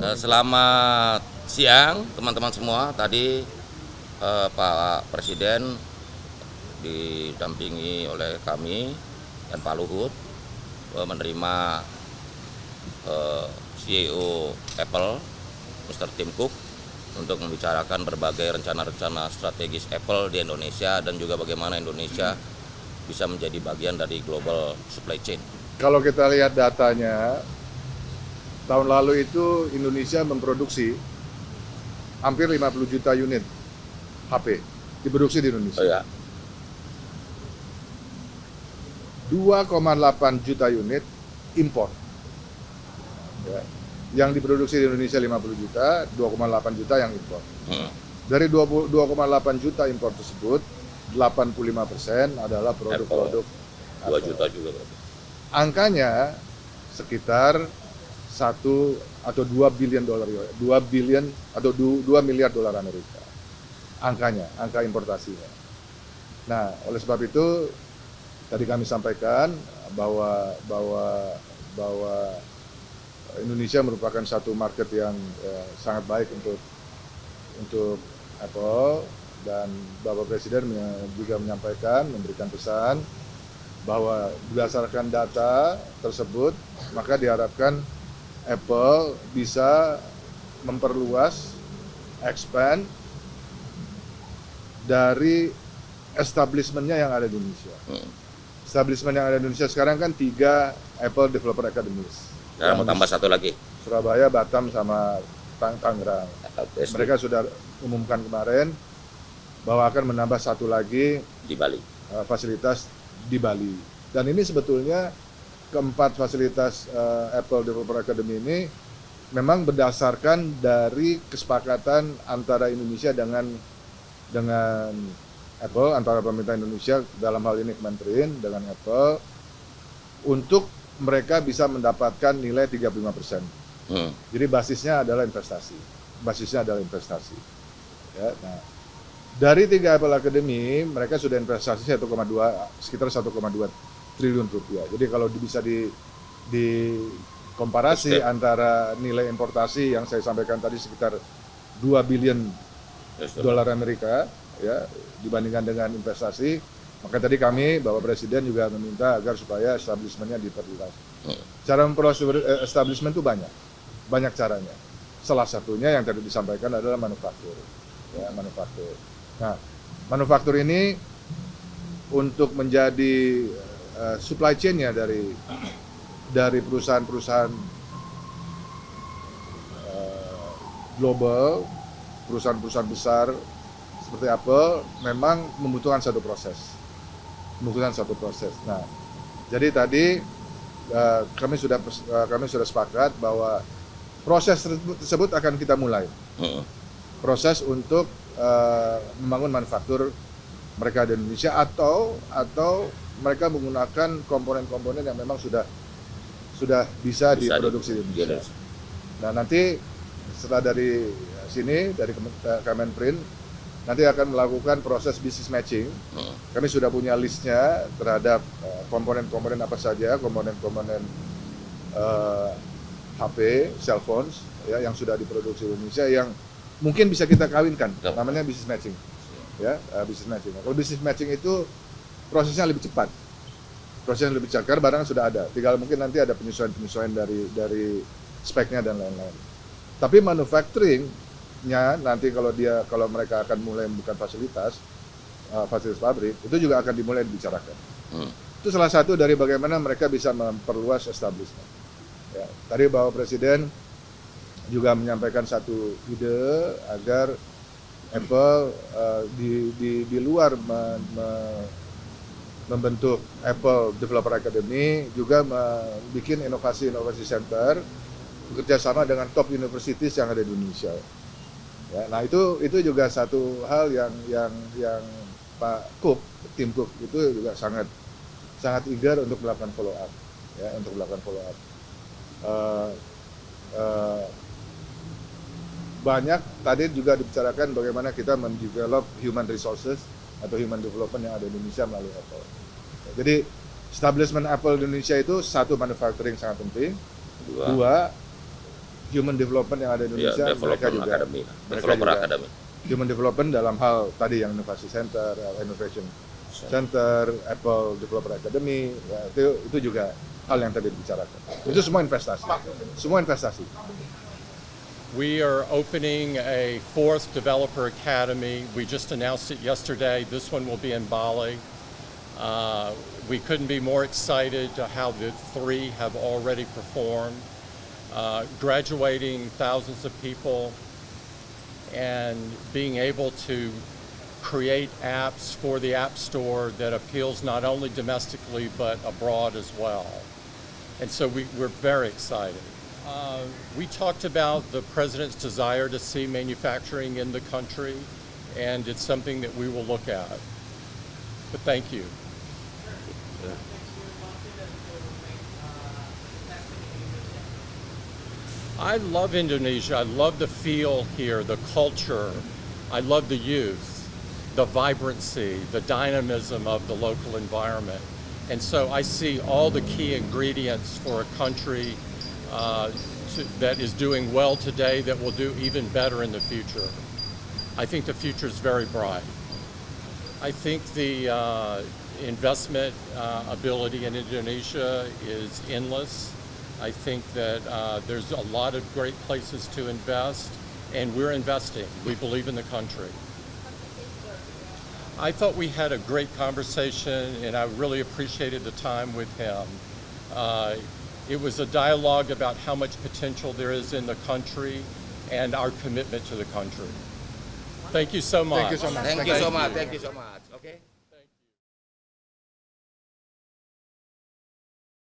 Selamat siang teman-teman semua. Tadi Pak Presiden didampingi oleh kami dan Pak Luhut menerima CEO Apple, Mr. Tim Cook, untuk membicarakan berbagai rencana-rencana strategis Apple di Indonesia dan juga bagaimana Indonesia bisa menjadi bagian dari global supply chain. Kalau kita lihat datanya, tahun lalu itu Indonesia memproduksi hampir 50 juta unit HP diproduksi di Indonesia. Oh ya, 2,8 juta unit impor. Ya. Yang diproduksi di Indonesia 50 juta, 2,8 juta yang impor. Dari 2,8 juta impor tersebut, 85% adalah produk-produk 2 juta juga berarti. Angkanya sekitar 1 atau 2 billion dolar, 2 billion atau 2 miliar dolar Amerika. Angka importasinya. Nah, oleh sebab itu tadi kami sampaikan bahwa Indonesia merupakan satu market yang sangat baik untuk Apple, dan Bapak Presiden juga menyampaikan, memberikan pesan bahwa berdasarkan data tersebut maka diharapkan Apple bisa memperluas, expand dari establishment-nya yang ada di Indonesia. Establishment yang ada di Indonesia sekarang kan 3 Apple Developer Academies. Sekarang mau tambah satu lagi. Surabaya, Batam, sama Tangerang. Mereka sudah umumkan kemarin bahwa akan menambah satu lagi di Bali. Fasilitas di Bali. Dan ini sebetulnya keempat fasilitas Apple Developer Academy ini memang berdasarkan dari kesepakatan antara Indonesia dengan Apple, antara pemerintah Indonesia dalam hal ini Kementerian dengan Apple, untuk mereka bisa mendapatkan nilai 35%. Jadi basisnya adalah investasi. Ya, nah, dari 3 Apple Academy, mereka sudah investasi sekitar 1,2 triliun rupiah. Jadi kalau bisa komparasi antara nilai importasi yang saya sampaikan tadi sekitar 2 billion dolar Amerika, ya, dibandingkan dengan investasi, maka tadi kami, Bapak Presiden juga meminta agar supaya establishment-nya diperluas. Cara memperluas establishment itu banyak caranya. Salah satunya yang tadi disampaikan adalah manufaktur. Ya, manufaktur. Nah, manufaktur ini untuk menjadi supply chain-nya dari perusahaan-perusahaan global, perusahaan-perusahaan besar seperti Apple, memang membutuhkan satu proses. Nah, jadi tadi kami sudah sepakat bahwa proses tersebut akan kita mulai. Proses untuk membangun manufaktur mereka di Indonesia, atau mereka menggunakan komponen-komponen yang memang sudah bisa diproduksi di Indonesia. Nah, nanti setelah dari sini, dari Kemenprint, nanti akan melakukan proses business matching. Kami sudah punya listnya terhadap komponen-komponen apa saja, komponen-komponen HP, cell phones, ya, yang sudah diproduksi di Indonesia yang mungkin bisa kita kawinkan. Namanya business matching. Ya, business matching. Kalau business matching itu prosesnya lebih cepat. Karena barang sudah ada. Tinggal mungkin nanti ada penyesuaian dari speknya dan lain-lain. Tapi manufacturing-nya nanti kalau mereka akan mulai membuka fasilitas pabrik, itu juga akan dimulai dibicarakan. Itu salah satu dari bagaimana mereka bisa memperluas establishment. Ya, tadi Bapak Presiden juga menyampaikan satu ide agar Apple di luar membentuk Apple Developer Academy, juga membuat inovasi center bekerja sama dengan top universities yang ada di Indonesia. Ya, nah itu juga satu hal yang Pak Cook, tim Cook itu juga sangat eager untuk melakukan follow up, ya, banyak tadi juga dibicarakan bagaimana kita mendevelop human resources atau human development yang ada di Indonesia melalui Apple. Jadi establishment Apple di Indonesia itu satu, manufacturing sangat penting. Dua, human development yang ada di Ya, Indonesia, mereka Development juga Academy, mereka Developer juga Academy. human development dalam hal tadi yang inovasi center, innovation center, Apple Developer Academy, ya, itu juga hal yang tadi dibicarakan. Itu semua investasi, semua investasi. We are opening a fourth developer academy. We just announced it yesterday. This one will be in Bali. We couldn't be more excited to how the three have already performed, graduating thousands of people and being able to create apps for the App Store that appeals not only domestically but abroad as well. And so we're very excited. We talked about the President's desire to see manufacturing in the country, and it's something that we will look at. But thank you. I love Indonesia. I love the feel here, the culture. I love the youth, the vibrancy, the dynamism of the local environment. And so I see all the key ingredients for a country that is doing well today that will do even better in the future. I think the future is very bright. I think the investment ability in Indonesia is endless. I think that there's a lot of great places to invest, and we're investing. We believe in the country. I thought we had a great conversation, and I really appreciated the time with him. It was a dialogue about how much potential there is in the country and our commitment to the country. Thank you so much. Thank you so much. Thank you so much. Thank you so much. Okay.